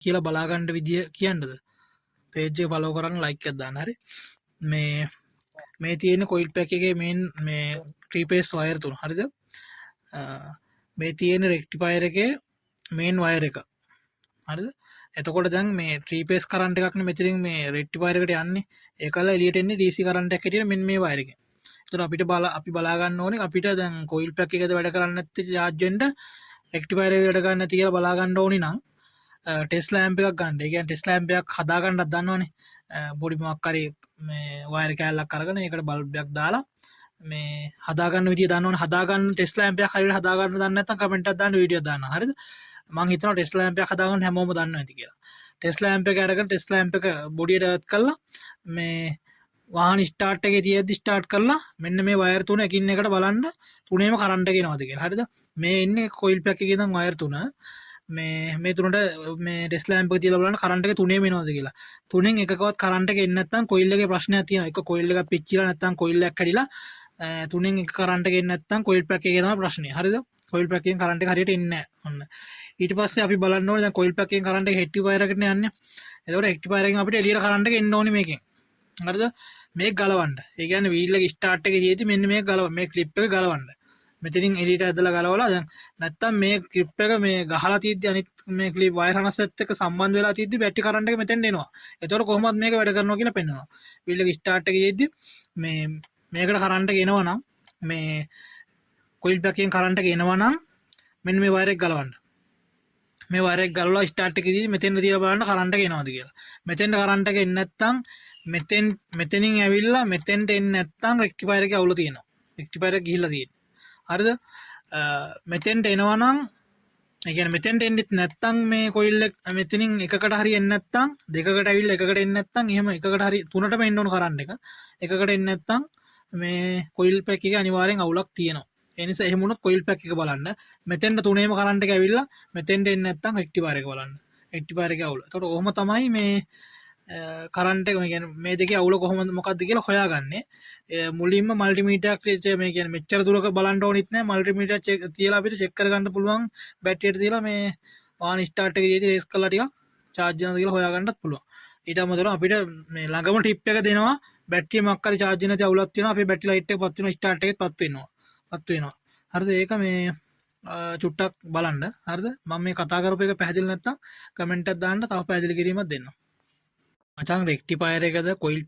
කියලා බලා ගන්න විදිය කියන්නද? page එක follow කරන්න like එකක් දාන්න. හරි. මේ තියෙන coil pack එකේ මේ 3 phase wire තුන. හරිද? මේ තියෙන rectifier එකේ main wire එක. හරිද? එතකොට දැන් මේ 3 phase current එකක් නේ මෙතනින් මේ rectifier එකට යන්නේ. ඒකල එළියට එන්නේ DC current එකක් හැටියට මෙන්න මේ wire එකෙන්. එතකොට අපි බලා ගන්න ඕනේ අපිට දැන් coil pack එකද වැඩ කරන්නේ නැති charge වෙන්න rectifier එක වැඩ කරන්නේ නැති කියලා බලා ගන්න ඕනේ නම් ටෙස්ට් ලැම්ප් එකක් ගන්න. ඒ කියන්නේ ටෙස්ට් ලැම්ප් එකක් හදා ගන්නත් දන්නවනේ. පොඩි මොකක් හරි මේ වයර් කෑල්ලක් අරගෙන ඒකට බල්බ් එකක් දාලා මේ හදා ගන්න විදිය දන්නවනේ. හදා ගන්න ටෙස්ට් ලැම්ප් එකක් හරියට හදා ගන්න දන්නේ නැත්නම් කමෙන්ට් එකක් දාන්න වීඩියෝ දාන්න. හරිද? මම හිතනවා ටෙස්ට් ලැම්ප් එකක් හදා ගන්න හැමෝම දන්නවා ඇති කියලා. ටෙස්ට් ලැම්ප් එක අරගෙන ටෙස්ට් ලැම්ප් එක බොඩියට ඇත් කරලා මේ වාහන ස්ටාර්ට් එකේ තියද්දි ස්ටාර්ට් කරලා මෙන්න මේ වයර් තුන එකින් එකට බලන්න තුනේම කරන්ට් එක එනවද කියලා. හරිද? මේ ඉන්නේ කොයිල් පැක් එකේ ඉඳන් වයර් තුන මේ තුනට මේ ටෙස්ට් ලැම්ප් එක තියලා බලන්න කරන්ට් එක තුනේම එනවද කියලා. තුනෙන් එකකවත් කරන්ට් එක එන්නේ නැත්නම් කොයිල් එකේ ප්‍රශ්නයක් තියෙනවා. එක කොයිල් එකක් පිච්චිලා නැත්නම් කොයිල් එකක් කැඩිලා තුනෙන් එක කරන්ට් එක එන්නේ නැත්නම් කොයිල් පැක් එකේ තමයි ප්‍රශ්නේ. හරිද? කොයිල් පැක් එකෙන් කරන්ට් එක හරියට එන්නේ නැහැ. ඔන්න. ඊට පස්සේ අපි බලන්න ඕනේ දැන් කොයිල් පැක් එකෙන් කරන්ට් එක රෙක්ටිෆයර් එකට යන්නේ. එතකොට රෙක්ටිෆයර් එකෙන් අපිට එළියට කරන්ට් එක එන්න ඕනේ මේකෙන්. හරිද? මේක ගලවන්න. ඒ කියන්නේ වීල් එක ස්ටාර්ට් එකේ තියෙද්දි මෙන්න මේක ගලව මේ ක්ලිප් එක ගලවන්න. මෙතනින් එළියට ඇදලා ගලවලා දැන් නැත්තම් මේ ක්ලිප් එක මේ ගහලා තියෙද්දි අනිත් මේ ක්ලිප් වයර් හනස්සත් එක්ක සම්බන්ධ වෙලා තියෙද්දි බැටරි කරන්ට් එක මෙතෙන්ට එනවා. එතකොට කොහොමද මේක වැඩ කරනවා කියලා පෙන්වනවා. වීල් එක ස්ටාර්ට් එකේ තියෙද්දි මේ මේකට කරන්ට් එක එනවා නම් මේ කොයිල් පැක් එකෙන් කරන්ට් එක එනවා නම් මෙන්න මේ වයර් එක ගලවන්න. මේ වයර් එක ගලවලා ස්ටාර්ට් එකේදී මෙතෙන්ට තියලා බලන්න කරන්ට් එක එනවද කියලා. මෙතෙන්ට කරන්ට් එක එන්නේ නැත්නම් මෙතනින් ඇවිල්ලා මෙතෙන්ට එන්නේ නැත්නම් රෙක්ටිෆයර් එකේ අවුල තියෙනවා. රෙක්ටිෆයර් එක ගිහිල්ලා තියෙනවා. හරිද? මෙතෙන්ට එනවා නම් ඒ කියන්නේ මෙතෙන්ට එන්නෙත් නැත්නම් මේ කොයිල් එක මෙතනින් එකකට හරි එන්නේ නැත්නම් දෙකකට ඇවිල්ලා එකකට එන්නේ නැත්නම් එහෙම එකකට හරි තුනටම එන්න ඕන කරන්ට් එක. එකකට එන්නේ නැත්නම් මේ කොයිල් පැක් එකේ අනිවාර්යෙන් අවුලක් තියෙනවා. ඒ නිසා එහෙම වුණොත් කොයිල් පැක් එක බලන්න. මෙතෙන්ට තුනේම කරන්ට් එක ඇවිල්ලා මෙතෙන්ට එන්නේ නැත්නම් රෙක්ටිෆයර් එක බලන්න. රෙක්ටිෆයර් එකේ අවුල. එතකොට ඔහොම තමයි මේ කරන්ට් එක මේ කියන්නේ මේ දෙකේ අවුල කොහොමද මොකක්ද කියලා හොයාගන්නේ. මුලින්ම මල්ටිමීටරයක් මේ කියන්නේ මෙච්චර දුරක බලන්න ඕනෙත් නැහැ. මල්ටිමීටර් චෙක් තියලා අපිට චෙක් කරගන්න පුළුවන් බැටරියට තියලා මේ වාහන ස්ටාර්ට් එකේදී රේස් කරලා ටිකක් charge වෙනවද කියලා හොයාගන්නත් පුළුවන්. ඊට අමතරව අපිට මේ ළඟම ටිප් එක දෙනවා බැටරිය මොකක් හරි charge නැති අවුලක් තියෙනවා. අපේ බැටරි ලයිට් එක පත් වෙනවා ස්ටාර්ට් එකෙත් පත් වෙනවා. හරිද? ඒක මේ චුට්ටක් බලන්න. හරිද? මම මේ කතා කරපු එක පැහැදිලි නැත්නම් කමෙන්ට් එකක් දාන්න තව පැහැදිලි කිරීමක් දෙන්න. මචං රෙක්ටිෆයර් එකද කොයිල්